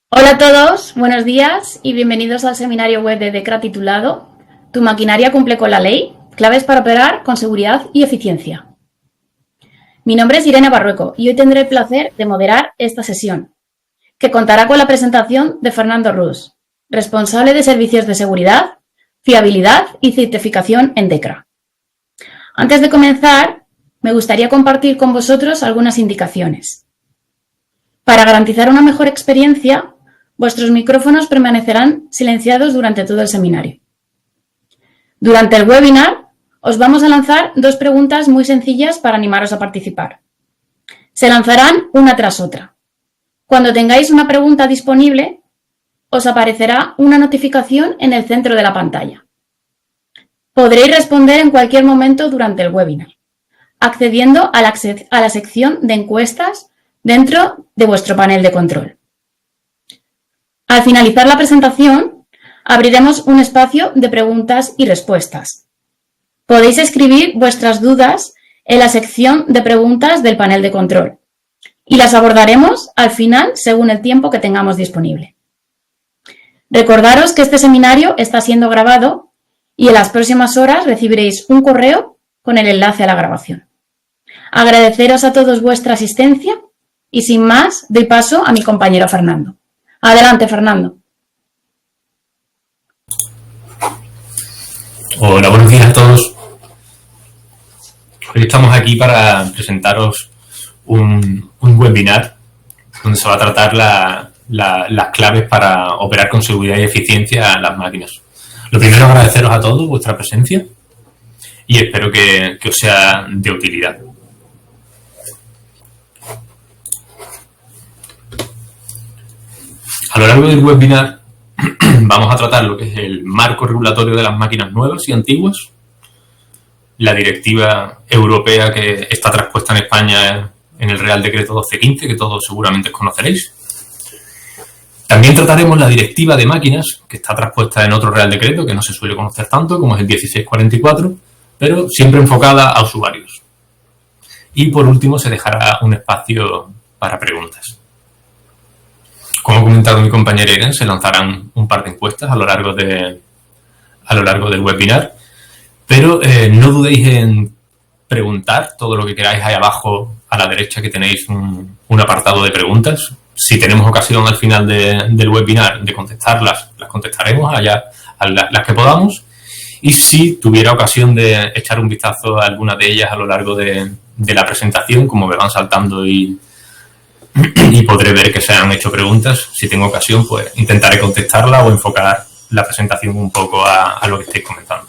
Hola a todos, buenos días y bienvenidos al seminario web de DECRA titulado ¿Tu maquinaria cumple con la ley? Claves para operar con seguridad y eficiencia. Mi nombre es Irene Barrueco y hoy tendré el placer de moderar esta sesión, que contará con la presentación de Fernando Rus, responsable de servicios de seguridad, fiabilidad y certificación en DECRA. Antes de comenzar, me gustaría compartir con vosotros algunas indicaciones. Para garantizar una mejor experiencia, vuestros micrófonos permanecerán silenciados durante todo el seminario. Durante el webinar, os vamos a lanzar dos preguntas muy sencillas para animaros a participar. Se lanzarán una tras otra. Cuando tengáis una pregunta disponible, os aparecerá una notificación en el centro de la pantalla. Podréis responder en cualquier momento durante el webinar, accediendo a la sección de encuestas dentro de vuestro panel de control. Al finalizar la presentación, abriremos un espacio de preguntas y respuestas. Podéis escribir vuestras dudas en la sección de preguntas del panel de control y las abordaremos al final según el tiempo que tengamos disponible. Recordaros que este seminario está siendo grabado y en las próximas horas recibiréis un correo con el enlace a la grabación. Agradeceros a todos vuestra asistencia y sin más, doy paso a mi compañero Fernando. Adelante, Fernando. Hola, buenos días a todos. Hoy estamos aquí para presentaros un webinar donde se va a tratar las claves para operar con seguridad y eficiencia las máquinas. Lo primero, agradeceros a todos vuestra presencia y espero que os sea de utilidad. A lo largo del webinar vamos a tratar lo que es el marco regulatorio de las máquinas nuevas y antiguas, la directiva europea que está traspuesta en España en el Real Decreto 1215, que todos seguramente conoceréis. También trataremos la directiva de máquinas, que está traspuesta en otro Real Decreto, que no se suele conocer tanto, como es el 1644, pero siempre enfocada a usuarios. Y por último se dejará un espacio para preguntas. Como ha comentado mi compañera Irene, se lanzarán un par de encuestas a lo largo del webinar, pero no dudéis en preguntar todo lo que queráis. Ahí abajo a la derecha que tenéis un apartado de preguntas. Si tenemos ocasión al final del webinar de contestarlas, las contestaremos allá a las que podamos. Y si tuviera ocasión de echar un vistazo a alguna de ellas a lo largo de la presentación, como me van saltando y podré ver que se han hecho preguntas. Si tengo ocasión, pues intentaré contestarla o enfocar la presentación un poco a lo que estéis comentando.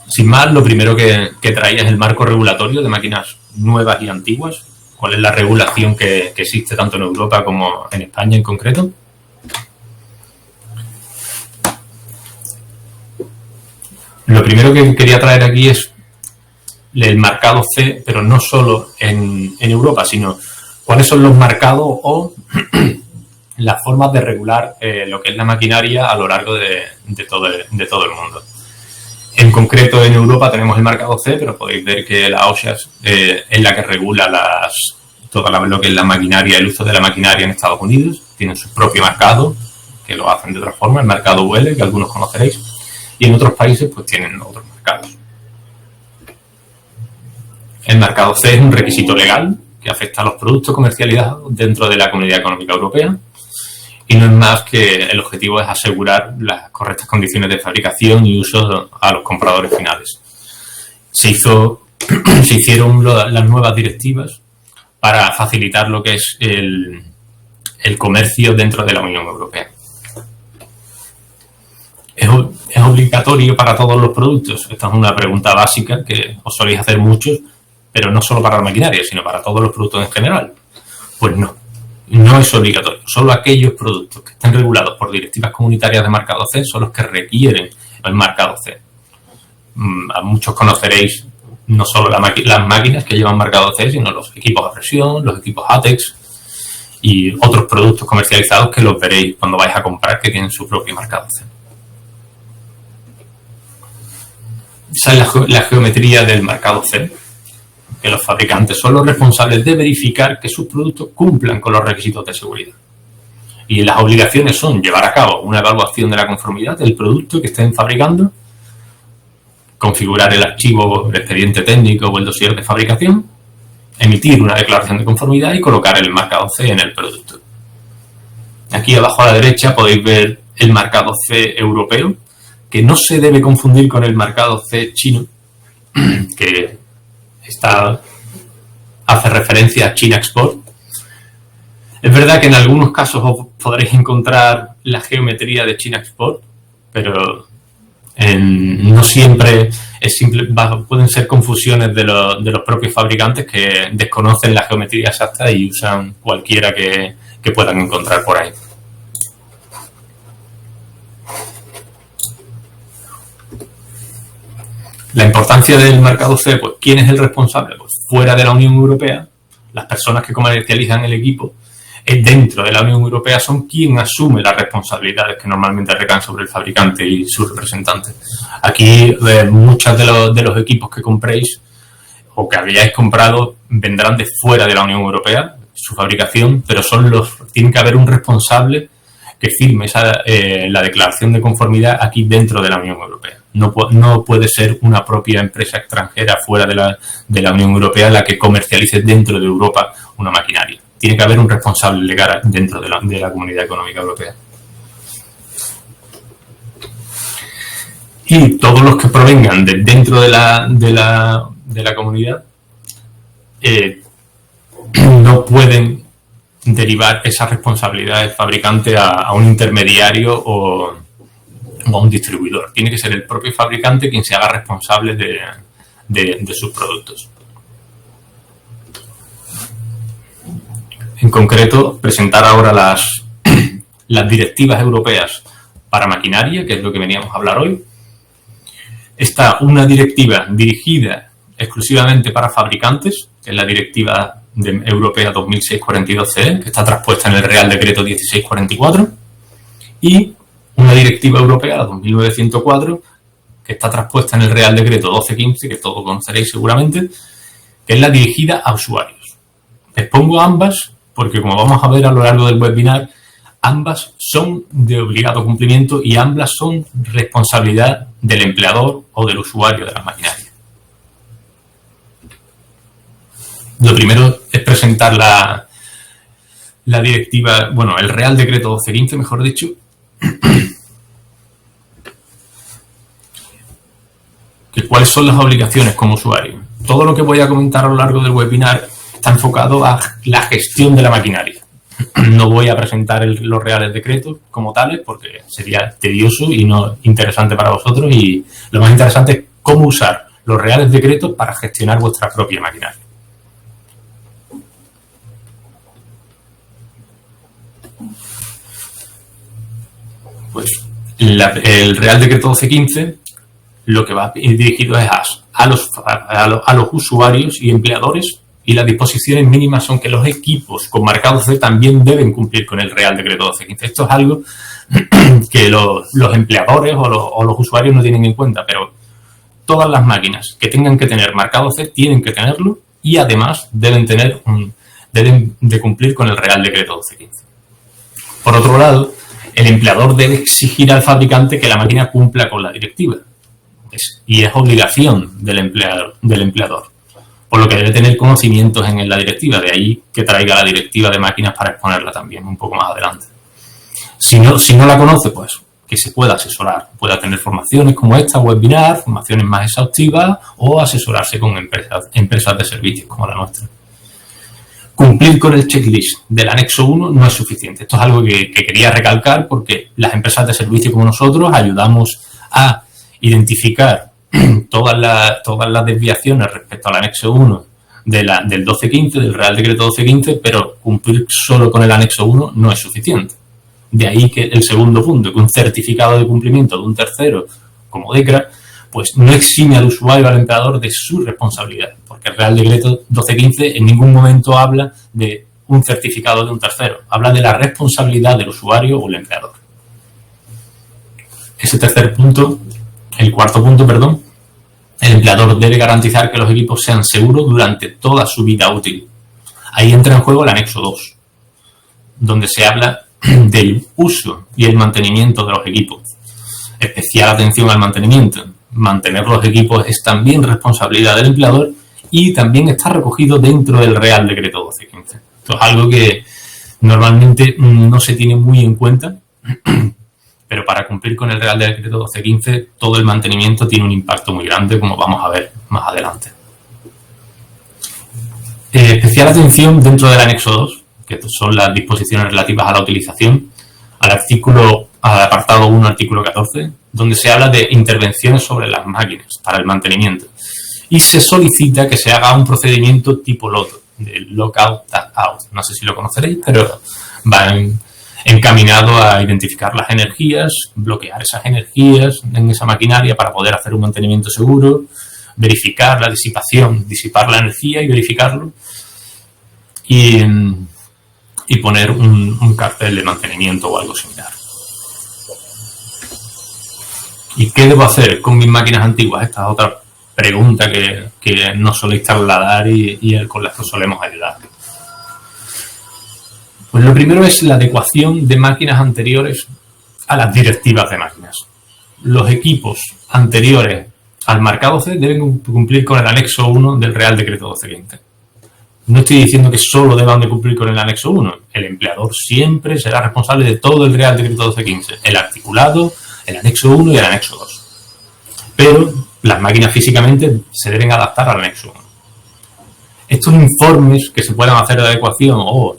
Sin más, lo primero que traía es el marco regulatorio de máquinas nuevas y antiguas. ¿Cuál es la regulación que existe tanto en Europa como en España en concreto? Lo primero que quería traer aquí es el marcado C, pero no solo en Europa, sino cuáles son los marcados o las formas de regular lo que es la maquinaria a lo largo de todo el mundo. En concreto, en Europa tenemos el marcado C, pero podéis ver que la OSHA es la que regula lo que es la maquinaria, el uso de la maquinaria en Estados Unidos. Tienen su propio marcado, que lo hacen de otra forma, el marcado UL, que algunos conoceréis, y en otros países pues tienen otros marcados. El marcado C es un requisito legal que afecta a los productos comercializados dentro de la Comunidad Económica Europea y no es más que el objetivo es asegurar las correctas condiciones de fabricación y uso a los compradores finales. Se hicieron las nuevas directivas para facilitar lo que es el comercio dentro de la Unión Europea. ¿Es obligatorio para todos los productos? Esta es una pregunta básica que os soléis hacer muchos, pero no solo para la maquinaria, sino para todos los productos en general. Pues no es obligatorio. Solo aquellos productos que estén regulados por directivas comunitarias de marcado C son los que requieren el marcado C. A muchos conoceréis no solo las máquinas que llevan marcado C, sino los equipos a presión, los equipos ATEX y otros productos comercializados que los veréis cuando vais a comprar que tienen su propio marcado C. Esa es la geometría del marcado C. que los fabricantes son los responsables de verificar que sus productos cumplan con los requisitos de seguridad. Y las obligaciones son llevar a cabo una evaluación de la conformidad del producto que estén fabricando, configurar el archivo, el expediente técnico o el dossier de fabricación, emitir una declaración de conformidad y colocar el marcado C en el producto. Aquí abajo a la derecha podéis ver el marcado C europeo, que no se debe confundir con el marcado C chino, que hace referencia a China Export. Es verdad que en algunos casos os podréis encontrar la geometría de China Export, pero no siempre es simple, pueden ser confusiones de los propios fabricantes que desconocen la geometría exacta y usan cualquiera que puedan encontrar por ahí. La importancia del marcado C, pues ¿quién es el responsable? Pues fuera de la Unión Europea, las personas que comercializan el equipo dentro de la Unión Europea son quien asume las responsabilidades que normalmente recaen sobre el fabricante y sus representantes. Aquí muchos de los equipos que compréis o que habíais comprado vendrán de fuera de la Unión Europea, su fabricación, pero tiene que haber un responsable que firme la declaración de conformidad aquí dentro de la Unión Europea. No puede ser una propia empresa extranjera fuera de la Unión Europea la que comercialice dentro de Europa una maquinaria. Tiene que haber un responsable legal dentro de la Comunidad Económica Europea. Y todos los que provengan de dentro de la comunidad no pueden derivar esa responsabilidad del fabricante a un intermediario o a un distribuidor. Tiene que ser el propio fabricante quien se haga responsable de sus productos. En concreto, presentar ahora las directivas europeas para maquinaria, que es lo que veníamos a hablar hoy. Está una directiva dirigida exclusivamente para fabricantes, que es la directiva europea 2006/42/CE, que está traspuesta en el Real Decreto 1644, y una directiva europea, la 2009/104, que está traspuesta en el Real Decreto 1215, que todos conoceréis seguramente, que es la dirigida a usuarios. Expongo ambas porque, como vamos a ver a lo largo del webinar, ambas son de obligado cumplimiento y ambas son responsabilidad del empleador o del usuario de la maquinaria. Lo primero es presentar la directiva, bueno, el Real Decreto 1215, mejor dicho, que cuáles son las obligaciones como usuario. Todo lo que voy a comentar a lo largo del webinar está enfocado a la gestión de la maquinaria. No voy a presentar los reales decretos como tales porque sería tedioso y no interesante para vosotros, y lo más interesante es cómo usar los reales decretos para gestionar vuestra propia maquinaria. Pues el Real Decreto 1215 lo que va dirigido es a los usuarios y empleadores, y las disposiciones mínimas son que los equipos con marcado C también deben cumplir con el Real Decreto 1215. Esto es algo que los empleadores o los usuarios no tienen en cuenta, pero todas las máquinas que tengan que tener marcado C tienen que tenerlo, y además deben de cumplir con el Real Decreto 1215. Por otro lado, el empleador debe exigir al fabricante que la máquina cumpla con la directiva. Y es obligación del empleador, por lo que debe tener conocimientos en la directiva. De ahí que traiga la directiva de máquinas para exponerla también un poco más adelante. Si no la conoce, pues que se pueda asesorar. Pueda tener formaciones como esta, webinar, formaciones más exhaustivas, o asesorarse con empresas de servicios como la nuestra. Cumplir con el checklist del anexo 1 no es suficiente. Esto es algo que quería recalcar, porque las empresas de servicio como nosotros ayudamos a identificar todas las desviaciones respecto al anexo 1 del 1215, del Real Decreto 1215, pero cumplir solo con el anexo 1 no es suficiente. De ahí que el segundo punto, que un certificado de cumplimiento de un tercero, como DECRA, pues no exime al usuario o al empleador de su responsabilidad, porque el Real Decreto 1215 en ningún momento habla de un certificado de un tercero, habla de la responsabilidad del usuario o el empleador. El cuarto punto, El empleador debe garantizar que los equipos sean seguros durante toda su vida útil. Ahí entra en juego el anexo 2, donde se habla del uso y el mantenimiento de los equipos. Especial atención al mantenimiento. Mantener los equipos es también responsabilidad del empleador y también está recogido dentro del Real Decreto 1215. Esto es algo que normalmente no se tiene muy en cuenta, pero para cumplir con el Real Decreto 1215 todo el mantenimiento tiene un impacto muy grande, como vamos a ver más adelante. Especial atención dentro del anexo 2, que son las disposiciones relativas a la utilización, al apartado 1, artículo 14, donde se habla de intervenciones sobre las máquinas para el mantenimiento. Y se solicita que se haga un procedimiento tipo LOTO, de lockout, tag out. No sé si lo conoceréis, pero va encaminado a identificar las energías, bloquear esas energías en esa maquinaria para poder hacer un mantenimiento seguro, verificar la disipación, disipar la energía y verificarlo, y poner un cartel de mantenimiento o algo similar. ¿Y qué debo hacer con mis máquinas antiguas? Esta es otra pregunta que nos soléis trasladar y con las que solemos ayudar. Pues lo primero es la adecuación de máquinas anteriores a las directivas de máquinas. Los equipos anteriores al marcado C deben cumplir con el anexo 1 del Real Decreto 1215. No estoy diciendo que solo deban de cumplir con el anexo 1. El empleador siempre será responsable de todo el Real Decreto 1215, el articulado, el anexo 1 y el anexo 2. Pero las máquinas físicamente se deben adaptar al anexo 1. Estos informes que se puedan hacer de adecuación o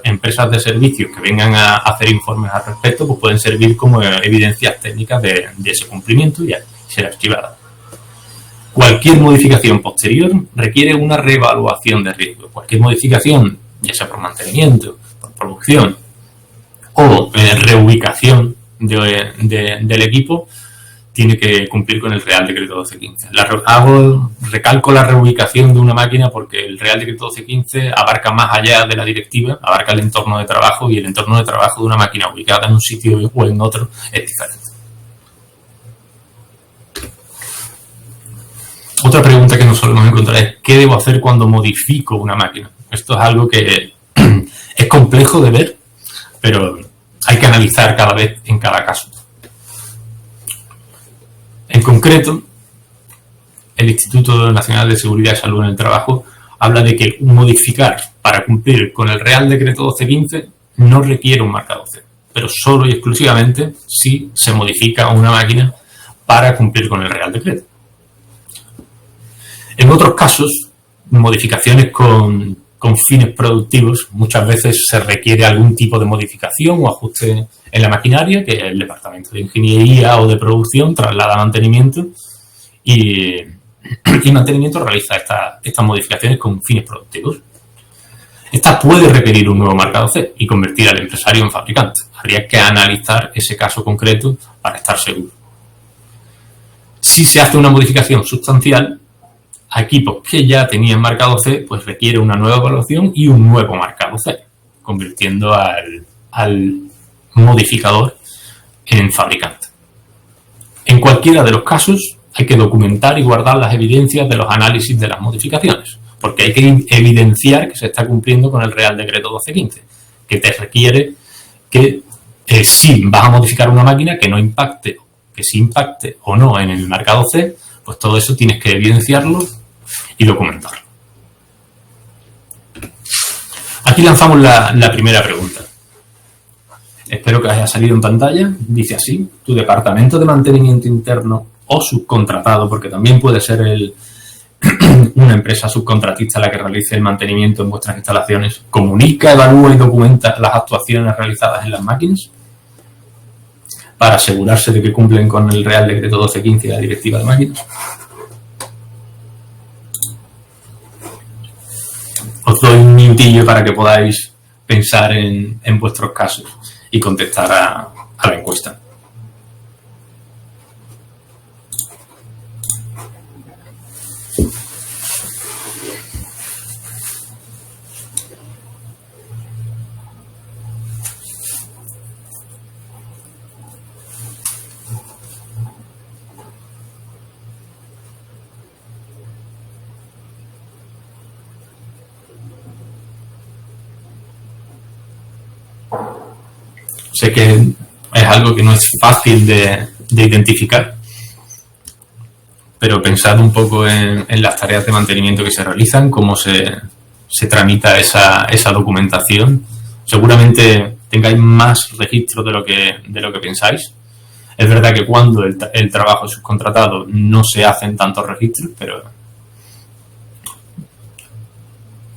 empresas de servicios que vengan a hacer informes al respecto, pues pueden servir como evidencias técnicas de ese cumplimiento y ser archivadas. Cualquier modificación posterior requiere una reevaluación de riesgo. Cualquier modificación, ya sea por mantenimiento, por producción o reubicación del equipo, tiene que cumplir con el Real Decreto 1215. Recalco la reubicación de una máquina porque el Real Decreto 1215 abarca más allá de la directiva, abarca el entorno de trabajo, y el entorno de trabajo de una máquina ubicada en un sitio o en otro es diferente. Otra pregunta que nos solemos encontrar es ¿qué debo hacer cuando modifico una máquina? Esto es algo que es complejo de ver, pero hay que analizar cada vez en cada caso. En concreto, el Instituto Nacional de Seguridad y Salud en el Trabajo habla de que modificar para cumplir con el Real Decreto 1215 no requiere un marcado C, pero solo y exclusivamente si se modifica una máquina para cumplir con el Real Decreto. En otros casos, modificaciones con fines productivos, muchas veces se requiere algún tipo de modificación o ajuste en la maquinaria que el departamento de ingeniería o de producción traslada a mantenimiento y mantenimiento realiza estas modificaciones con fines productivos. Esta puede requerir un nuevo marcado C y convertir al empresario en fabricante. Habría que analizar ese caso concreto para estar seguro. Si se hace una modificación sustancial a equipos que ya tenían marcado C, pues requiere una nueva evaluación y un nuevo marcado C, convirtiendo al modificador en fabricante. En cualquiera de los casos hay que documentar y guardar las evidencias de los análisis de las modificaciones, porque hay que evidenciar que se está cumpliendo con el Real Decreto 1215, que te requiere que si vas a modificar una máquina que no impacte, que sí impacte o no en el marcado C, pues todo eso tienes que evidenciarlo y documentarlo. Aquí lanzamos la primera pregunta. Espero que haya salido en pantalla. Dice así: ¿tu departamento de mantenimiento interno o subcontratado, porque también puede ser una empresa subcontratista la que realice el mantenimiento en vuestras instalaciones, comunica, evalúa y documenta las actuaciones realizadas en las máquinas para asegurarse de que cumplen con el Real Decreto 1215 y la Directiva de Máquinas? Os doy un minutillo para que podáis pensar en vuestros casos y contestar a la encuesta. Sé que es algo que no es fácil de identificar, pero pensad un poco en las tareas de mantenimiento que se realizan, cómo se tramita esa documentación. Seguramente tengáis más registros de lo que pensáis. Es verdad que cuando el trabajo es subcontratado no se hacen tantos registros, pero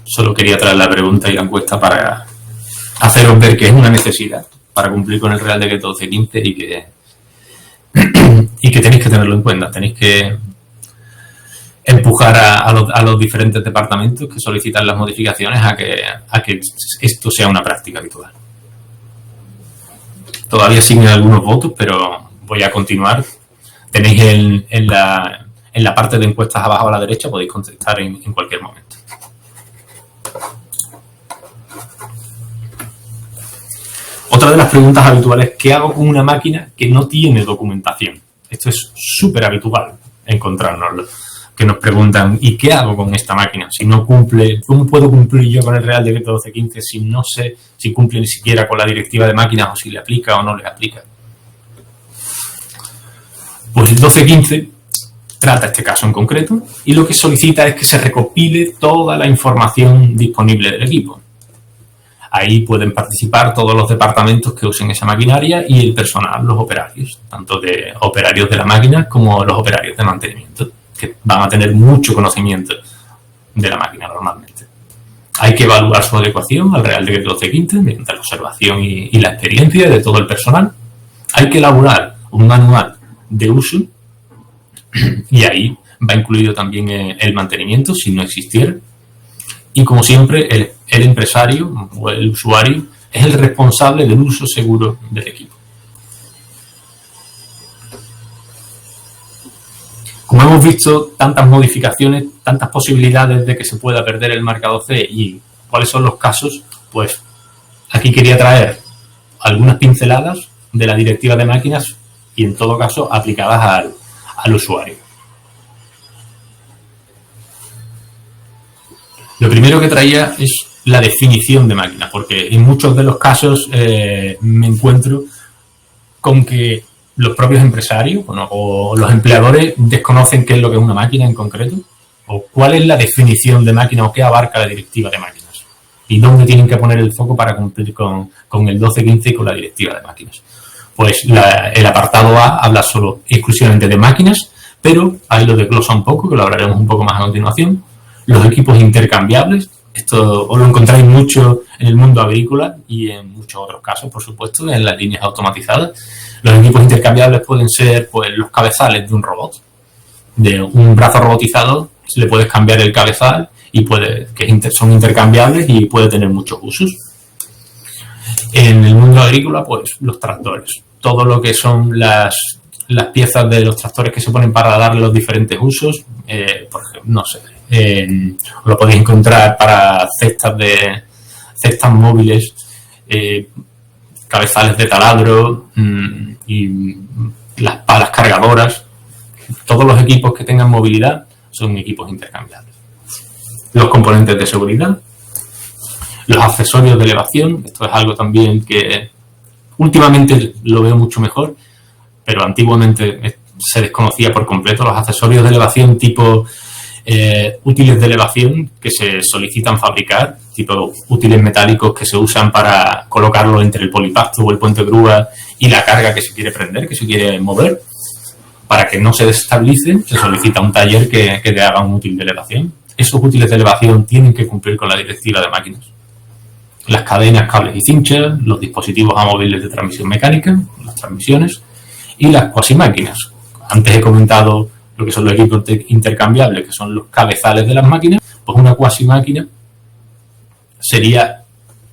solo quería traer la pregunta y la encuesta para haceros ver que es una necesidad para cumplir con el Real Decreto 1215 y que tenéis que tenerlo en cuenta. Tenéis que empujar a los diferentes departamentos que solicitan las modificaciones a que esto sea una práctica habitual. Todavía siguen algunos votos, pero voy a continuar. Tenéis en la parte de encuestas abajo a la derecha, podéis contestar en cualquier momento. Otra de las preguntas habituales: ¿qué hago con una máquina que no tiene documentación? Esto es súper habitual encontrárnoslo. Que nos preguntan, ¿y qué hago con esta máquina? Si no cumple, ¿cómo puedo cumplir yo con el Real Decreto 1215 si no sé si cumple ni siquiera con la directiva de máquinas o si le aplica o no le aplica? Pues el 1215 trata este caso en concreto y lo que solicita es que se recopile toda la información disponible del equipo. Ahí pueden participar todos los departamentos que usen esa maquinaria y el personal, los operarios, tanto de operarios de la máquina como los operarios de mantenimiento, que van a tener mucho conocimiento de la máquina normalmente. Hay que evaluar su adecuación al Real Decreto 1215 mediante la observación y la experiencia de todo el personal. Hay que elaborar un manual de uso y ahí va incluido también el mantenimiento, si no existiera. Y como siempre, el empresario o el usuario es el responsable del uso seguro del equipo. Como hemos visto, tantas modificaciones, tantas posibilidades de que se pueda perder el marcador C y cuáles son los casos, pues aquí quería traer algunas pinceladas de la directiva de máquinas y en todo caso aplicadas al usuario. Lo primero que traía es la definición de máquina, porque en muchos de los casos me encuentro con que los propios empresarios o los empleadores desconocen qué es lo que es una máquina en concreto o cuál es la definición de máquina o qué abarca la directiva de máquinas y dónde tienen que poner el foco para cumplir con el 1215 y con la directiva de máquinas. Pues el apartado A habla exclusivamente de máquinas, pero ahí lo desglosa un poco, que lo hablaremos un poco más a continuación. Los equipos intercambiables, esto os lo encontráis mucho en el mundo agrícola y en muchos otros casos, por supuesto, en las líneas automatizadas. Los equipos intercambiables pueden ser pues los cabezales de un robot. De un brazo robotizado le puedes cambiar el cabezal y son intercambiables y puede tener muchos usos. En el mundo agrícola, pues los tractores. Todo lo que son las piezas de los tractores que se ponen para darle los diferentes usos, por ejemplo, no sé, lo podéis encontrar para cestas móviles, cabezales de taladro y las palas cargadoras. Todos los equipos que tengan movilidad son equipos intercambiables. Los componentes de seguridad, los accesorios de elevación, esto es algo también que últimamente lo veo mucho mejor, pero antiguamente se desconocía por completo. Los accesorios de elevación tipo útiles de elevación que se solicitan fabricar, tipo útiles metálicos que se usan para colocarlo entre el polipasto o el puente grúa y la carga que se quiere prender, que se quiere mover. Para que no se desestabilice, se solicita un taller que te haga un útil de elevación. Esos útiles de elevación tienen que cumplir con la directiva de máquinas. Las cadenas, cables y cinchas, los dispositivos a móviles de transmisión mecánica, las transmisiones y las cuasimáquinas. Antes he comentado lo que son los equipos intercambiables, que son los cabezales de las máquinas. Pues una cuasimáquina sería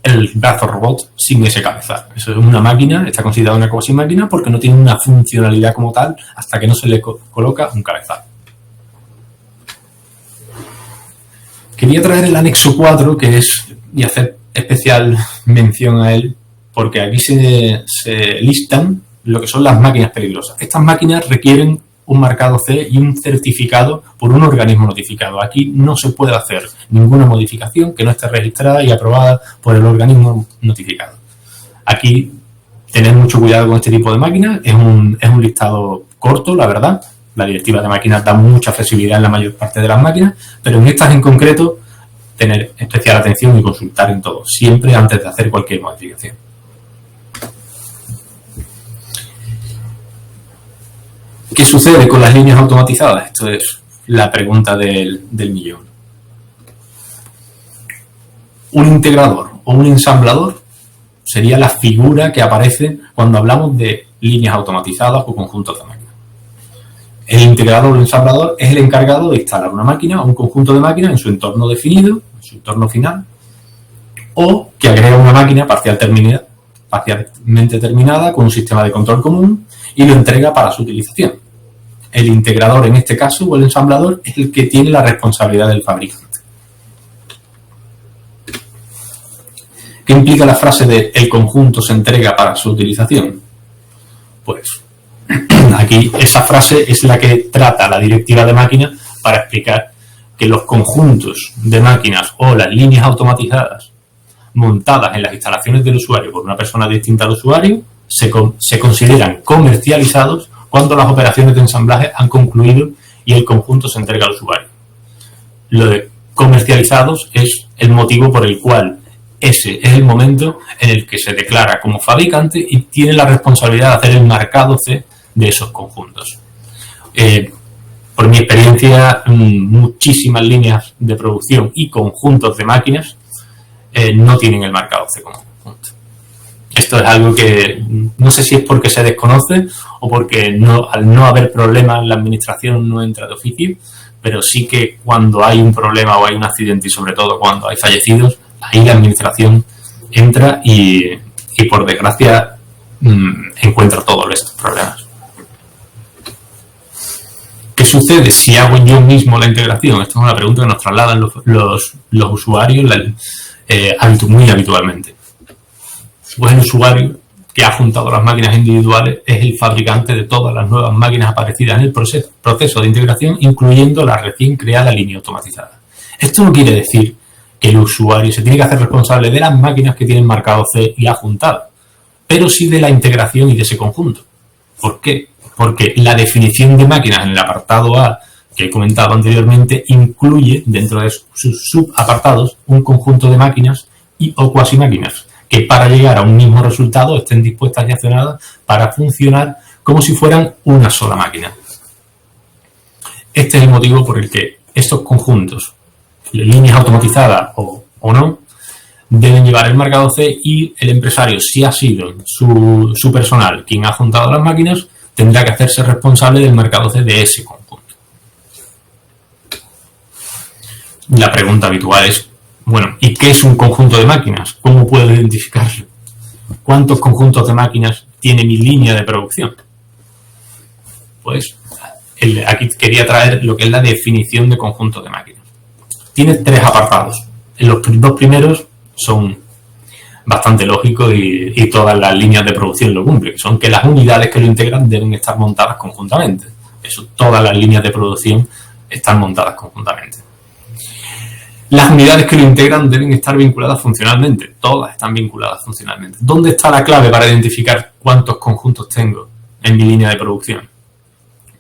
el brazo robot sin ese cabezal. Eso es una máquina, está considerada una cuasimáquina porque no tiene una funcionalidad como tal hasta que no se le coloca un cabezal. Quería traer el anexo 4, y hacer especial mención a él, porque aquí se listan lo que son las máquinas peligrosas. Estas máquinas requieren un marcado C y un certificado por un organismo notificado. Aquí no se puede hacer ninguna modificación que no esté registrada y aprobada por el organismo notificado. Aquí tener mucho cuidado con este tipo de máquinas. Es un listado corto, la verdad. La directiva de máquinas da mucha flexibilidad en la mayor parte de las máquinas, pero en estas en concreto, tener especial atención y consultar en todo, siempre antes de hacer cualquier modificación. ¿Qué sucede con las líneas automatizadas? Esto es la pregunta del millón. Un integrador o un ensamblador sería la figura que aparece cuando hablamos de líneas automatizadas o conjuntos de máquinas. El integrador o ensamblador es el encargado de instalar una máquina o un conjunto de máquinas en su entorno definido, en su entorno final, o que agrega una máquina parcialmente terminada con un sistema de control común y lo entrega para su utilización. El integrador, en este caso, o el ensamblador, es el que tiene la responsabilidad del fabricante. ¿Qué implica la frase de el conjunto se entrega para su utilización? Pues aquí esa frase es la que trata la directiva de máquinas para explicar que los conjuntos de máquinas o las líneas automatizadas montadas en las instalaciones del usuario por una persona distinta al usuario se consideran comercializados cuando las operaciones de ensamblaje han concluido y el conjunto se entrega al usuario. Lo de comercializados es el motivo por el cual ese es el momento en el que se declara como fabricante y tiene la responsabilidad de hacer el marcado C de esos conjuntos. Por mi experiencia, muchísimas líneas de producción y conjuntos de máquinas no tienen el marcado C como conjunto. Esto es algo que no sé si es porque se desconoce o porque al no haber problemas la administración no entra de oficio, pero sí que cuando hay un problema o hay un accidente y sobre todo cuando hay fallecidos, ahí la administración entra y por desgracia encuentra todos estos problemas. ¿Qué sucede si hago yo mismo la integración? Esta es una pregunta que nos trasladan los usuarios muy habitualmente. Pues el usuario que ha juntado las máquinas individuales es el fabricante de todas las nuevas máquinas aparecidas en el proceso de integración, incluyendo la recién creada línea automatizada. Esto no quiere decir que el usuario se tiene que hacer responsable de las máquinas que tienen marcado C y ha juntado, pero sí de la integración y de ese conjunto. ¿Por qué? Porque la definición de máquinas en el apartado A, que he comentado anteriormente, incluye dentro de sus subapartados un conjunto de máquinas o cuasi máquinas que para llegar a un mismo resultado estén dispuestas y accionadas para funcionar como si fueran una sola máquina. Este es el motivo por el que estos conjuntos, líneas automatizadas o no, deben llevar el marcado C y el empresario, si ha sido su personal quien ha juntado las máquinas, tendrá que hacerse responsable del marcado C de ese conjunto. La pregunta habitual es, bueno, ¿y qué es un conjunto de máquinas? ¿Cómo puedo identificarlo? ¿Cuántos conjuntos de máquinas tiene mi línea de producción? Pues aquí quería traer lo que es la definición de conjunto de máquinas. Tiene 3 apartados. Los 2 primeros son bastante lógicos y todas las líneas de producción lo cumplen. Son que las unidades que lo integran deben estar montadas conjuntamente. Eso, todas las líneas de producción están montadas conjuntamente. Las unidades que lo integran deben estar vinculadas funcionalmente. Todas están vinculadas funcionalmente. ¿Dónde está la clave para identificar cuántos conjuntos tengo en mi línea de producción?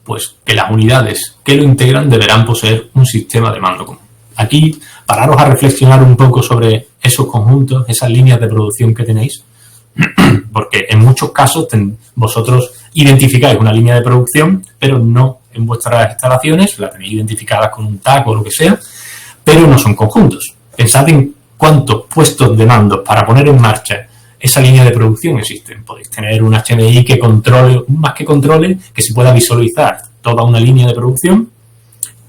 Pues que las unidades que lo integran deberán poseer un sistema de mando común. Aquí, pararos a reflexionar un poco sobre esos conjuntos, esas líneas de producción que tenéis, porque en muchos casos vosotros identificáis una línea de producción, pero no en vuestras instalaciones, la tenéis identificada con un tag o lo que sea, pero no son conjuntos. Pensad en cuántos puestos de mandos para poner en marcha esa línea de producción existen. Podéis tener un HMI que controle, más que controle, que se pueda visualizar toda una línea de producción,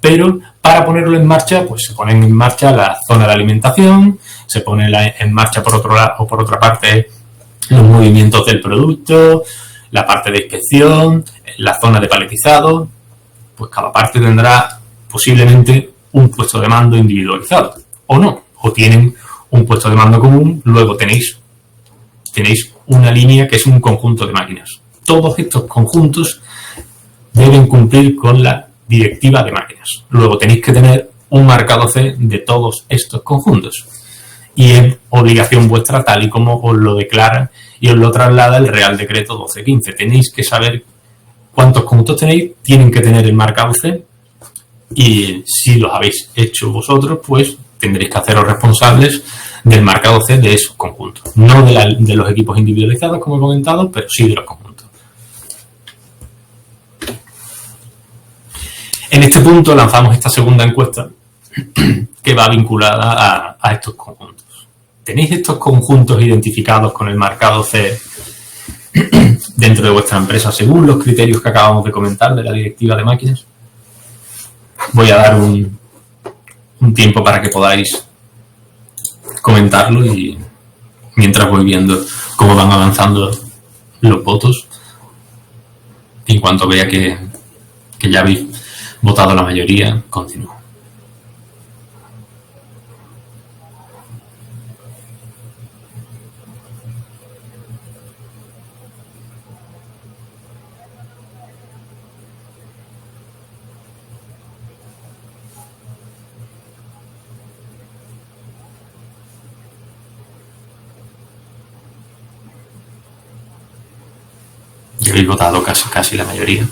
pero para ponerlo en marcha, pues se ponen en marcha la zona de alimentación, se pone en marcha por otro lado o por otra parte los movimientos del producto, la parte de inspección, la zona de paletizado. Pues cada parte tendrá posiblemente un puesto de mando individualizado, o no, o tienen un puesto de mando común, luego tenéis una línea que es un conjunto de máquinas. Todos estos conjuntos deben cumplir con la directiva de máquinas. Luego tenéis que tener un marcado C de todos estos conjuntos. y es obligación vuestra tal y como os lo declara y os lo traslada el Real Decreto 1215. Tenéis que saber cuántos conjuntos tenéis, tienen que tener el marcado C, y si los habéis hecho vosotros, pues tendréis que haceros responsables del marcado C de esos conjuntos. No de los equipos individualizados, como he comentado, pero sí de los conjuntos. En este punto lanzamos esta segunda encuesta que va vinculada a estos conjuntos. ¿Tenéis estos conjuntos identificados con el marcado C dentro de vuestra empresa según los criterios que acabamos de comentar de la directiva de máquinas? Voy a dar un tiempo para que podáis comentarlo y mientras voy viendo cómo van avanzando los votos. En cuanto vea que ya habéis votado la mayoría, continúo. Ya habéis votado casi la mayoría.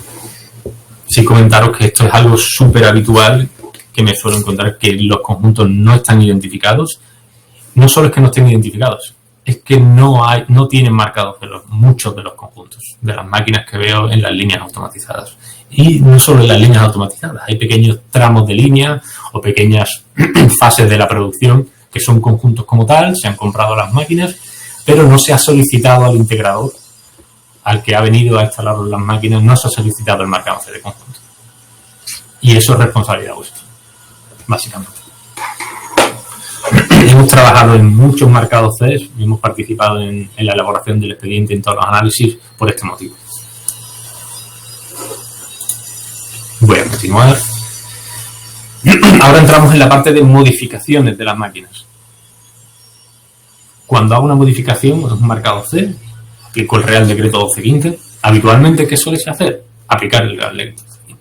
Sí, comentaros que esto es algo súper habitual que me suelo encontrar, que los conjuntos no están identificados. No solo es que no estén identificados, es que no tienen marcados muchos de los conjuntos, de las máquinas que veo en las líneas automatizadas. Y no solo en las líneas automatizadas, hay pequeños tramos de línea o pequeñas fases de la producción que son conjuntos como tal, se han comprado las máquinas, pero no se ha solicitado al integrador, al que ha venido a instalar las máquinas, no se ha solicitado el marcado C de conjunto. Y eso es responsabilidad vuestra, básicamente. Hemos trabajado en muchos marcados C y hemos participado en la elaboración del expediente, en todos los análisis, por este motivo. Voy a continuar. Ahora entramos en la parte de modificaciones de las máquinas. Cuando hago una modificación, es un marcado C, aplico el Real Decreto 1215. Habitualmente, ¿qué suele hacer? Aplicar el Real Decreto 1215.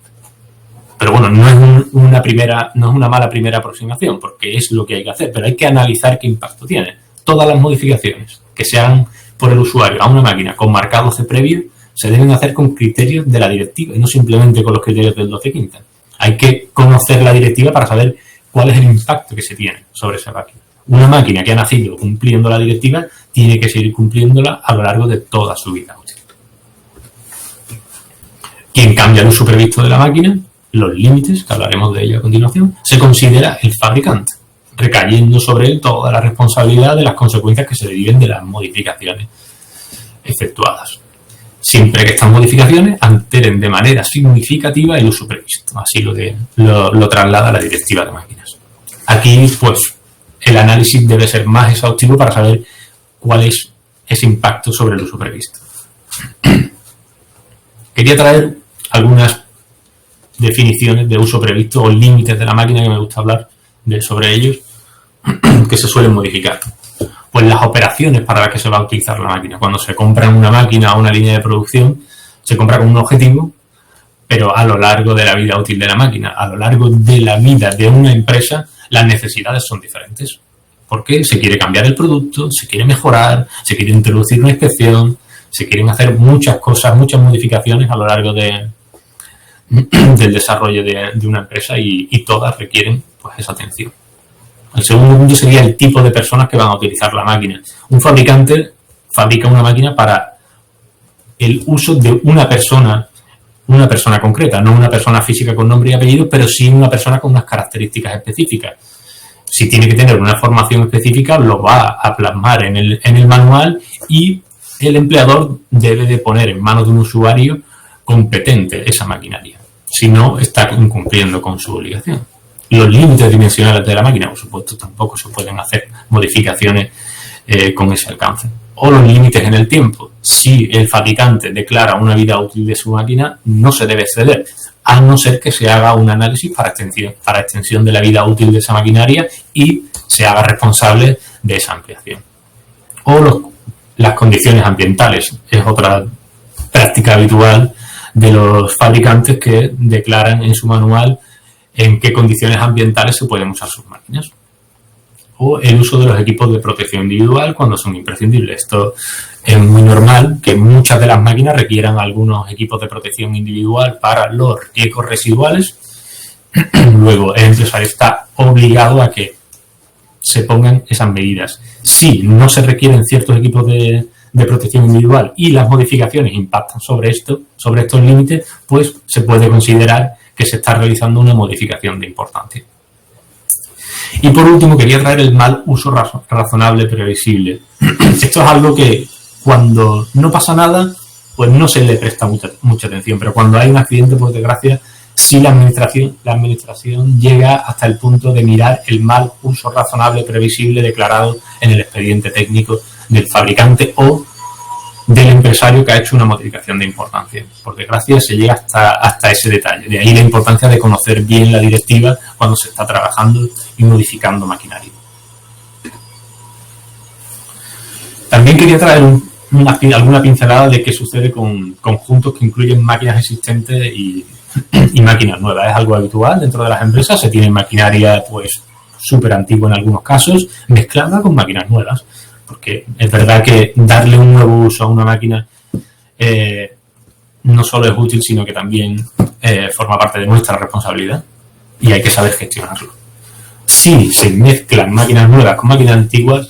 Pero bueno, no es una mala primera aproximación, porque es lo que hay que hacer, pero hay que analizar qué impacto tiene. Todas las modificaciones que se hagan por el usuario a una máquina con marcado C previo se deben hacer con criterios de la directiva y no simplemente con los criterios del 1215. Hay que conocer la directiva para saber cuál es el impacto que se tiene sobre esa máquina. Una máquina que ha nacido cumpliendo la directiva tiene que seguir cumpliéndola a lo largo de toda su vida útil. Quien cambia el uso previsto de la máquina, los límites, que hablaremos de ello a continuación, se considera el fabricante, recayendo sobre él toda la responsabilidad de las consecuencias que se deriven de las modificaciones efectuadas, siempre que estas modificaciones alteren de manera significativa el uso previsto. Así lo traslada la directiva de máquinas. Aquí, pues, el análisis debe ser más exhaustivo para saber cuál es ese impacto sobre el uso previsto. Quería traer algunas definiciones de uso previsto o límites de la máquina, que me gusta hablar sobre ellos, que se suelen modificar. Pues las operaciones para las que se va a utilizar la máquina. Cuando se compra una máquina o una línea de producción, se compra con un objetivo, pero a lo largo de la vida útil de la máquina, a lo largo de la vida de una empresa, las necesidades son diferentes. Porque se quiere cambiar el producto, se quiere mejorar, se quiere introducir una inspección, se quieren hacer muchas cosas, muchas modificaciones a lo largo del desarrollo de una empresa y todas requieren, pues, esa atención. El segundo punto sería el tipo de personas que van a utilizar la máquina. Un fabricante fabrica una máquina para el uso de una persona concreta, no una persona física con nombre y apellido, pero sí una persona con unas características específicas. Si tiene que tener una formación específica, lo va a plasmar en el manual y el empleador debe de poner en manos de un usuario competente esa maquinaria. Si no, está incumpliendo con su obligación. Los límites dimensionales de la máquina, por supuesto, tampoco se pueden hacer modificaciones con ese alcance. O los límites en el tiempo. Si el fabricante declara una vida útil de su máquina, no se debe exceder, a no ser que se haga un análisis para extensión de la vida útil de esa maquinaria y se haga responsable de esa ampliación. O las condiciones ambientales. Es otra práctica habitual de los fabricantes que declaran en su manual en qué condiciones ambientales se pueden usar sus máquinas. o el uso de los equipos de protección individual cuando son imprescindibles. Esto es muy normal que muchas de las máquinas requieran algunos equipos de protección individual para los riesgos residuales. Luego, el empresario está obligado a que se pongan esas medidas. Si no se requieren ciertos equipos de protección individual y las modificaciones impactan sobre estos límites, pues se puede considerar que se está realizando una modificación de importancia. Y por último, quería traer el mal uso razonable previsible. Esto es algo que cuando no pasa nada, pues no se le presta mucha atención, pero cuando hay un accidente, por desgracia, sí la administración llega hasta el punto de mirar el mal uso razonable previsible declarado en el expediente técnico del fabricante o del empresario que ha hecho una modificación de importancia. Por desgracia, se llega hasta ese detalle. De ahí la importancia de conocer bien la directiva cuando se está trabajando y modificando maquinaria. También quería traer alguna pincelada de qué sucede con conjuntos que incluyen máquinas existentes y máquinas nuevas. Es algo habitual dentro de las empresas. Se tiene maquinaria pues súper antigua en algunos casos, mezclada con máquinas nuevas. Porque es verdad que darle un nuevo uso a una máquina no solo es útil, sino que también forma parte de nuestra responsabilidad y hay que saber gestionarlo. Si se mezclan máquinas nuevas con máquinas antiguas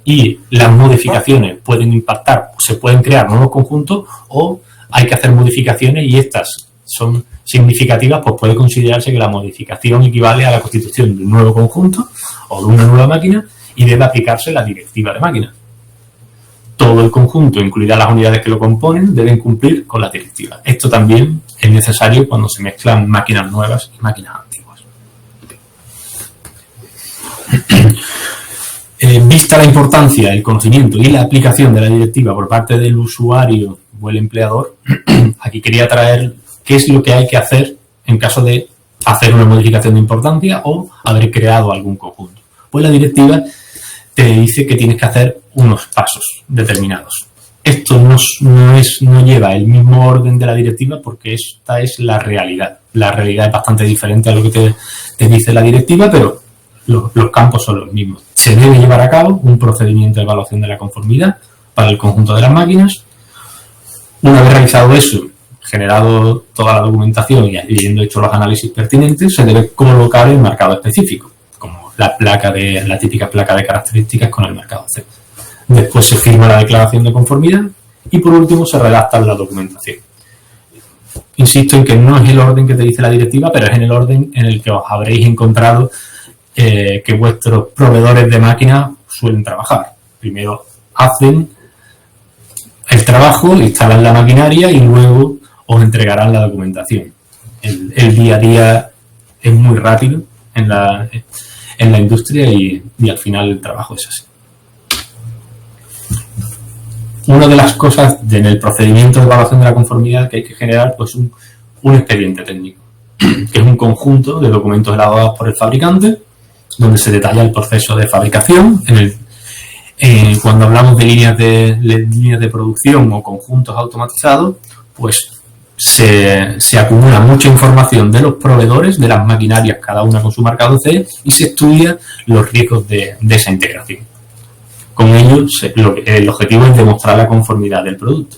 y las modificaciones pueden impactar, se pueden crear nuevos conjuntos o hay que hacer modificaciones y estas son significativas, pues puede considerarse que la modificación equivale a la constitución de un nuevo conjunto o de una nueva máquina y debe aplicarse la directiva de máquinas. Todo el conjunto, incluidas las unidades que lo componen, deben cumplir con la directiva. Esto también es necesario cuando se mezclan máquinas nuevas y máquinas antiguas. Vista la importancia, el conocimiento y la aplicación de la directiva por parte del usuario o el empleador, aquí quería traer qué es lo que hay que hacer en caso de hacer una modificación de importancia o haber creado algún conjunto. Pues la directiva te dice que tienes que hacer unos pasos determinados. Esto no lleva el mismo orden de la directiva porque esta es la realidad. La realidad es bastante diferente a lo que te dice la directiva, pero los campos son los mismos. Se debe llevar a cabo un procedimiento de evaluación de la conformidad para el conjunto de las máquinas. Una vez realizado eso, generado toda la documentación y habiendo hecho los análisis pertinentes, se debe colocar el marcado específico, como la típica placa de características con el marcado C. Después se firma la declaración de conformidad y por último se redacta la documentación. Insisto en que no es el orden que te dice la directiva, pero es en el orden en el que os habréis encontrado que vuestros proveedores de máquinas suelen trabajar. Primero hacen el trabajo, instalan la maquinaria y luego os entregarán la documentación. El día a día es muy rápido en la industria y al final el trabajo es así. Una de las cosas en el procedimiento de evaluación de la conformidad que hay que generar pues un expediente técnico, que es un conjunto de documentos elaborados por el fabricante, donde se detalla el proceso de fabricación. Cuando hablamos de líneas de producción o conjuntos automatizados, pues se acumula mucha información de los proveedores, de las maquinarias, cada una con su marcado C, y se estudia los riesgos de esa integración. Con ello, el objetivo es demostrar la conformidad del producto.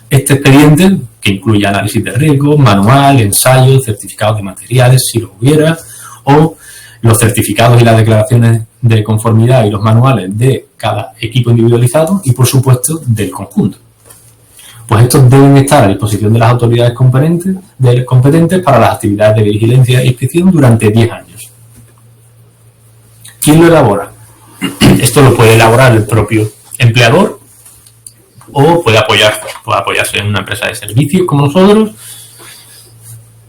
Este expediente, que incluye análisis de riesgo, manual, ensayo, certificados de materiales, si lo hubiera, o los certificados y las declaraciones de conformidad y los manuales de cada equipo individualizado y, por supuesto, del conjunto. Pues estos deben estar a disposición de las autoridades competentes para las actividades de vigilancia e inspección durante 10 años. ¿Quién lo elabora? Esto lo puede elaborar el propio empleador o puede apoyarse en una empresa de servicios como nosotros.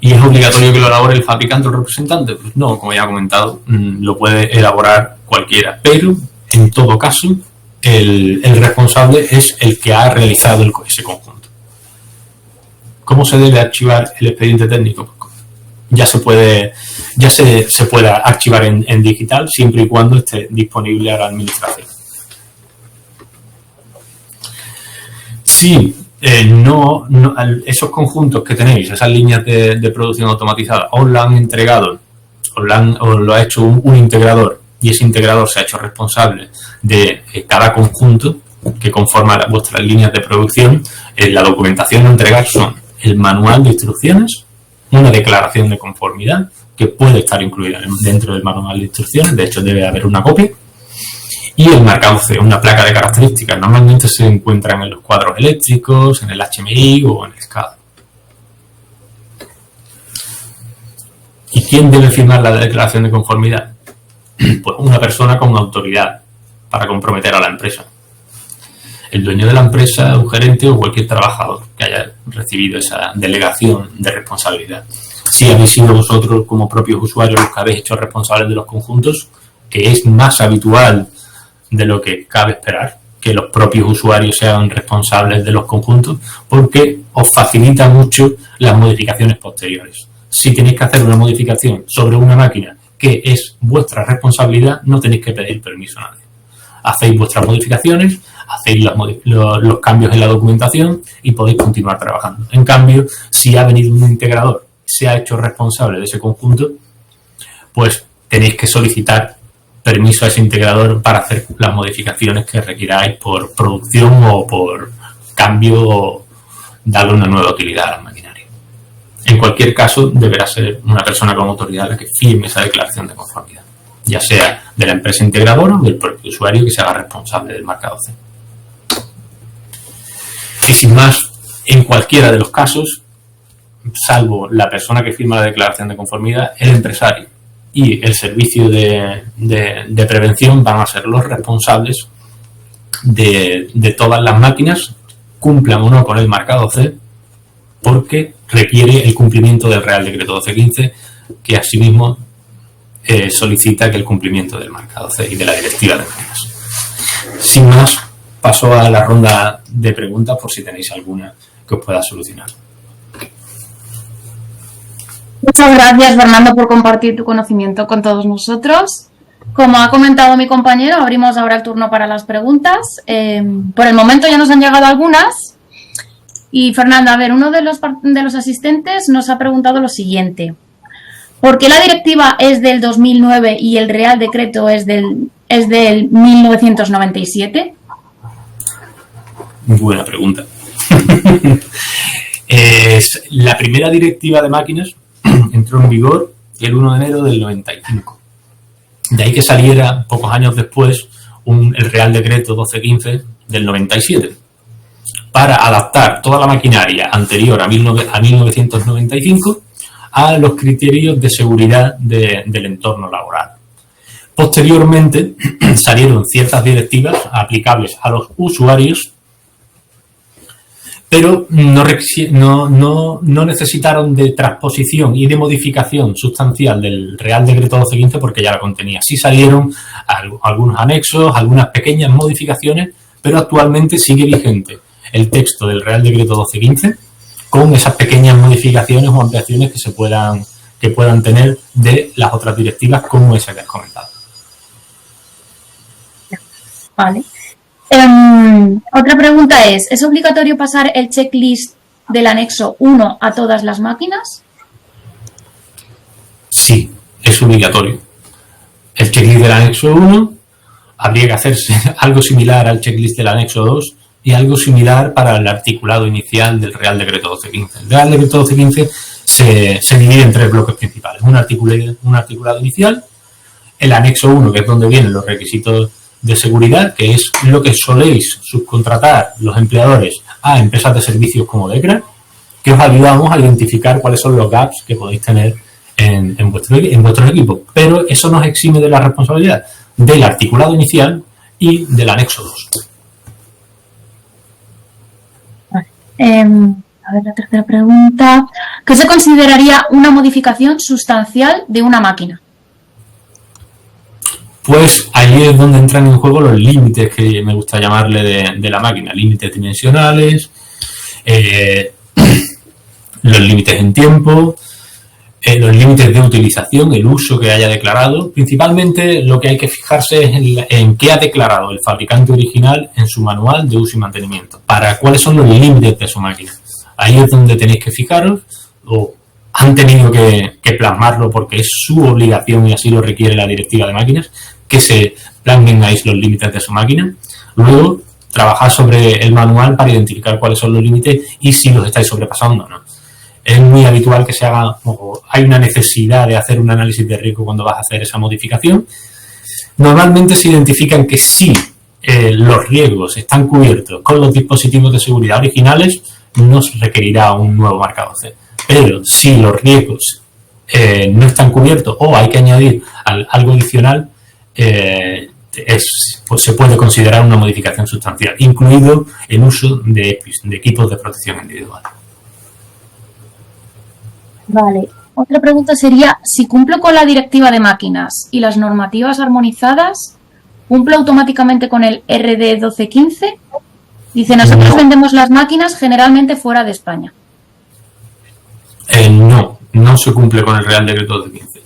¿Y es obligatorio que lo elabore el fabricante o el representante? Pues no, como ya he comentado, lo puede elaborar cualquiera, pero en todo caso el responsable es el que ha realizado ese conjunto. ¿Cómo se debe archivar el expediente técnico? Ya se puede archivar en digital siempre y cuando esté disponible a la administración. Si esos conjuntos que tenéis, esas líneas de producción automatizada, os la han entregado, os lo ha hecho un integrador y ese integrador se ha hecho responsable de cada conjunto que conforma vuestras líneas de producción, la documentación a entregar son el manual de instrucciones, una declaración de conformidad que puede estar incluida dentro del manual de instrucciones, de hecho debe haber una copia, y el marcado C, una placa de características. Normalmente se encuentran en los cuadros eléctricos, en el HMI o en el SCADA. ¿Y quién debe firmar la declaración de conformidad? Pues una persona con autoridad para comprometer a la empresa. El dueño de la empresa, un gerente o cualquier trabajador que haya recibido esa delegación de responsabilidad. Si habéis sido vosotros como propios usuarios los que habéis hecho responsables de los conjuntos, que es más habitual de lo que cabe esperar, que los propios usuarios sean responsables de los conjuntos, porque os facilita mucho las modificaciones posteriores. Si tenéis que hacer una modificación sobre una máquina que es vuestra responsabilidad, no tenéis que pedir permiso a nadie. Hacéis vuestras modificaciones, hacéis los cambios en la documentación y podéis continuar trabajando. En cambio, si ha venido un integrador, se ha hecho responsable de ese conjunto, pues tenéis que solicitar permiso a ese integrador para hacer las modificaciones que requiráis por producción o por cambio o darle una nueva utilidad a la maquinaria. En cualquier caso, deberá ser una persona con autoridad la que firme esa declaración de conformidad, ya sea de la empresa integradora o del propio usuario que se haga responsable del marcado C. Y sin más, en cualquiera de los casos, salvo la persona que firma la declaración de conformidad, el empresario y el servicio de prevención van a ser los responsables de todas las máquinas, cumplan o no con el marcado C, porque requiere el cumplimiento del Real Decreto 1215, que asimismo solicita que el cumplimiento del marcado C y de la directiva de máquinas. Sin más, paso a la ronda de preguntas por si tenéis alguna que os pueda solucionar. Muchas gracias, Fernando, por compartir tu conocimiento con todos nosotros. Como ha comentado mi compañero, abrimos ahora el turno para las preguntas. Por el momento ya nos han llegado algunas. Y, Fernando, a ver, uno de los asistentes nos ha preguntado lo siguiente. ¿Por qué la directiva es del 2009 y el Real Decreto es del 1997? Muy buena pregunta. La primera directiva de máquinas entró en vigor el 1 de enero del 95. De ahí que saliera, pocos años después, el Real Decreto 1215 del 97, para adaptar toda la maquinaria anterior a 1995 a los criterios de seguridad del entorno laboral. Posteriormente salieron ciertas directivas aplicables a los usuarios, pero no necesitaron de transposición y de modificación sustancial del Real Decreto 1215 porque ya la contenía. Sí salieron algunos anexos, algunas pequeñas modificaciones, pero actualmente sigue vigente el texto del Real Decreto 1215 con esas pequeñas modificaciones o ampliaciones que puedan tener de las otras directivas como esa que has comentado. Vale. Otra pregunta ¿es obligatorio pasar el checklist del anexo 1 a todas las máquinas? Sí, es obligatorio. El checklist del anexo 1 habría que hacerse algo similar al checklist del anexo 2 y algo similar para el articulado inicial del Real Decreto 1215. El Real Decreto 1215 se divide en tres bloques principales. Un articulado inicial, el anexo 1, que es donde vienen los requisitos de seguridad, que es lo que soléis subcontratar los empleadores a empresas de servicios como DECRA, que os ayudamos a identificar cuáles son los gaps que podéis tener en vuestros equipos. Pero eso nos exime de la responsabilidad del articulado inicial y del anexo 2. A ver, la tercera pregunta. ¿Qué se consideraría una modificación sustancial de una máquina? Pues ahí es donde entran en juego los límites que me gusta llamarle de la máquina. Límites dimensionales, los límites en tiempo, los límites de utilización, el uso que haya declarado. Principalmente lo que hay que fijarse es en qué ha declarado el fabricante original en su manual de uso y mantenimiento, para cuáles son los límites de su máquina. Ahí es donde tenéis que fijaros, o han tenido que plasmarlo porque es su obligación y así lo requiere la directiva de máquinas, que se plasmen ahí los límites de su máquina. Luego, trabajar sobre el manual para identificar cuáles son los límites y si los estáis sobrepasando o no. Es muy habitual que se haga, o hay una necesidad de hacer un análisis de riesgo cuando vas a hacer esa modificación. Normalmente se identifican que si los riesgos están cubiertos con los dispositivos de seguridad originales, no se requerirá un nuevo marcado C. Pero si los riesgos no están cubiertos o hay que añadir algo adicional, pues se puede considerar una modificación sustancial, incluido el uso de equipos de protección individual. Vale. Otra pregunta sería, si cumplo con la directiva de máquinas y las normativas armonizadas, ¿cumplo automáticamente con el RD 1215? Dice, nosotros vendemos las máquinas generalmente fuera de España. No se cumple con el Real Decreto 1215.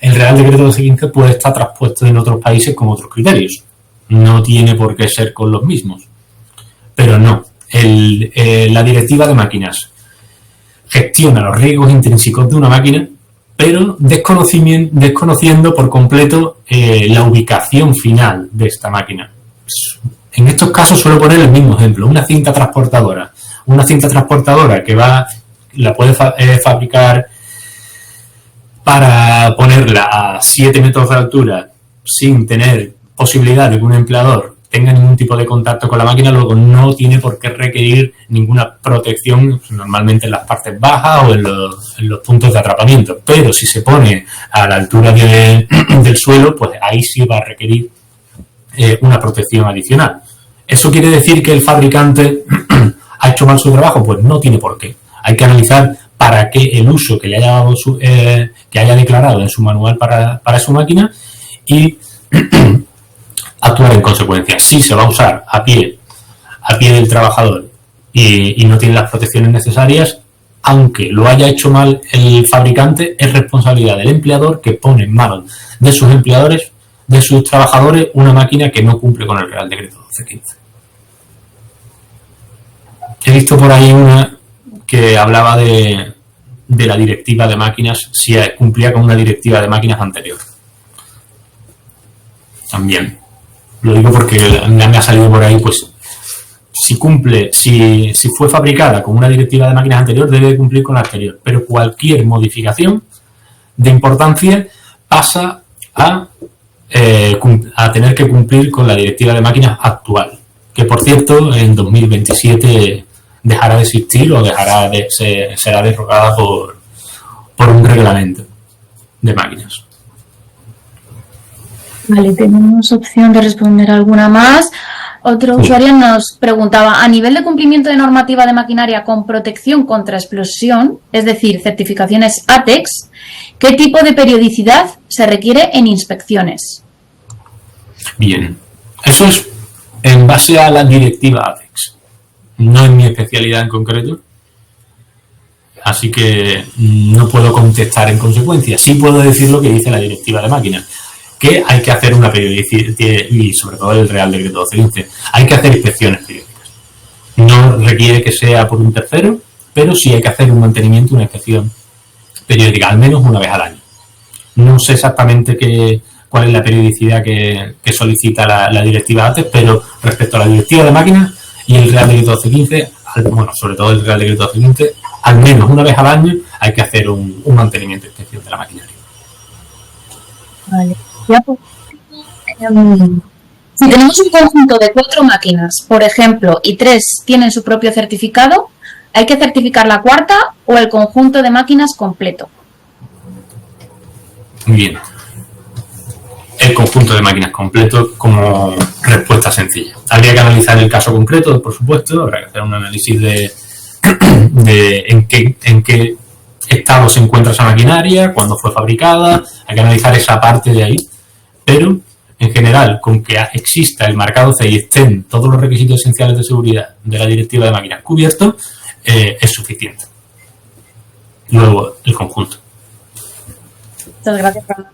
El Real Decreto 1215 puede estar traspuesto en otros países con otros criterios. No tiene por qué ser con los mismos. Pero no. La directiva de máquinas gestiona los riesgos intrínsecos de una máquina, pero desconociendo por completo la ubicación final de esta máquina. En estos casos suelo poner el mismo ejemplo, una cinta transportadora. Una cinta transportadora que la puede fabricar para ponerla a 7 metros de altura sin tener posibilidad de que un empleador tenga ningún tipo de contacto con la máquina, luego no tiene por qué requerir ninguna protección, normalmente en las partes bajas o en los puntos de atrapamiento. Pero si se pone a la altura del suelo, pues ahí sí va a requerir una protección adicional. ¿Eso quiere decir que el fabricante ha hecho mal su trabajo? Pues no tiene por qué. Hay que analizar para qué el uso que le haya declarado en su manual para su máquina y actuar en consecuencia. Si se va a usar a pie del trabajador y no tiene las protecciones necesarias, aunque lo haya hecho mal el fabricante, es responsabilidad del empleador que pone en manos de sus empleadores, de sus trabajadores, una máquina que no cumple con el Real Decreto 1215. He visto por ahí una que hablaba de la directiva de máquinas, si cumplía con una directiva de máquinas anterior. También. Lo digo porque me ha salido por ahí, pues, si fue fabricada con una directiva de máquinas anterior, debe cumplir con la anterior. Pero cualquier modificación de importancia pasa a tener que cumplir con la directiva de máquinas actual, que por cierto en 2027 dejará de existir o será derogada por un reglamento de máquinas. Vale, tenemos opción de responder alguna más. Otro usuario nos preguntaba, a nivel de cumplimiento de normativa de maquinaria con protección contra explosión, es decir, certificaciones ATEX, ¿qué tipo de periodicidad se requiere en inspecciones? Bien, eso es en base a la directiva ATEX. No es mi especialidad en concreto, así que no puedo contestar en consecuencia. Sí puedo decir lo que dice la directiva de máquinas, que hay que hacer una periodicidad, y sobre todo el Real Decreto 1215, hay que hacer inspecciones periódicas. No requiere que sea por un tercero, pero sí hay que hacer un mantenimiento, una inspección periódica, al menos una vez al año. No sé exactamente cuál es la periodicidad que solicita la directiva ATEX, pero respecto a la directiva de máquinas y el Real Decreto 1215, sobre todo el Real Decreto 1215, al menos una vez al año hay que hacer un mantenimiento e inspección de la maquinaria. Vale. Si tenemos un conjunto de 4 máquinas, por ejemplo, y 3 tienen su propio certificado, ¿hay que certificar la cuarta o el conjunto de máquinas completo? Bien. El conjunto de máquinas completo como respuesta sencilla. Habría que analizar el caso concreto, por supuesto, habrá que hacer un análisis de en qué estado se encuentra esa maquinaria, cuándo fue fabricada, hay que analizar esa parte de ahí, pero en general, con que exista el marcado C y estén todos los requisitos esenciales de seguridad de la directiva de máquinas cubiertos, es suficiente. Luego, el conjunto. Muchas gracias, Fernando.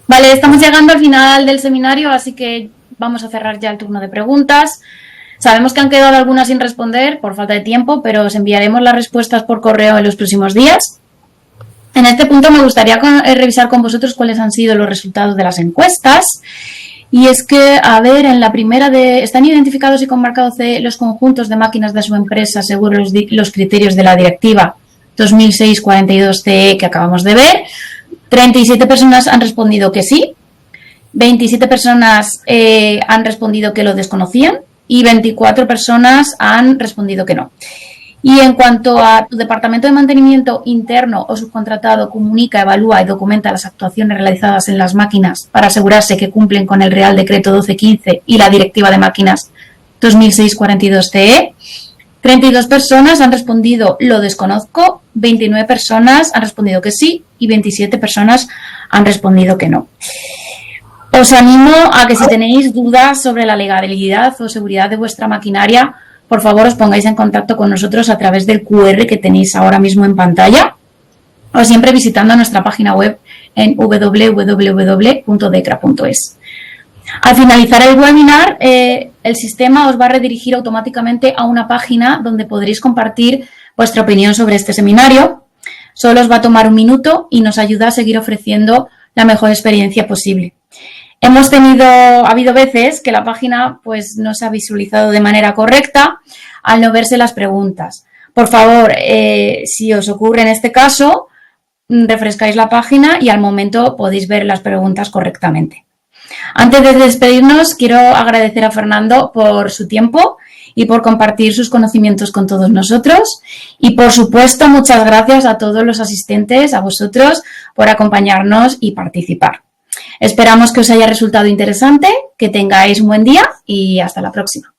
Vale, estamos llegando al final del seminario, así que vamos a cerrar ya el turno de preguntas. Sabemos que han quedado algunas sin responder por falta de tiempo, pero os enviaremos las respuestas por correo en los próximos días. En este punto me gustaría revisar con vosotros cuáles han sido los resultados de las encuestas Y es que, a ver, en la primera están identificados y con marcado C los conjuntos de máquinas de su empresa según los criterios de la directiva 2006/42/CE que acabamos de ver. 37 personas han respondido que sí, 27 personas han respondido que lo desconocían y 24 personas han respondido que no. Y en cuanto a tu departamento de mantenimiento interno o subcontratado comunica, evalúa y documenta las actuaciones realizadas en las máquinas para asegurarse que cumplen con el Real Decreto 1215 y la Directiva de Máquinas 2006/42/CE, 32 personas han respondido lo desconozco, 29 personas han respondido que sí y 27 personas han respondido que no. Os animo a que si tenéis dudas sobre la legalidad o seguridad de vuestra maquinaria, por favor os pongáis en contacto con nosotros a través del QR que tenéis ahora mismo en pantalla o siempre visitando nuestra página web en www.decra.es. Al finalizar el webinar, el sistema os va a redirigir automáticamente a una página donde podréis compartir vuestra opinión sobre este seminario. Solo os va a tomar un minuto y nos ayuda a seguir ofreciendo la mejor experiencia posible. Ha habido veces que la página pues no se ha visualizado de manera correcta al no verse las preguntas. Por favor, si os ocurre en este caso, refrescáis la página y al momento podéis ver las preguntas correctamente. Antes de despedirnos, quiero agradecer a Fernando por su tiempo y por compartir sus conocimientos con todos nosotros. Y, por supuesto, muchas gracias a todos los asistentes, a vosotros, por acompañarnos y participar. Esperamos que os haya resultado interesante, que tengáis un buen día y hasta la próxima.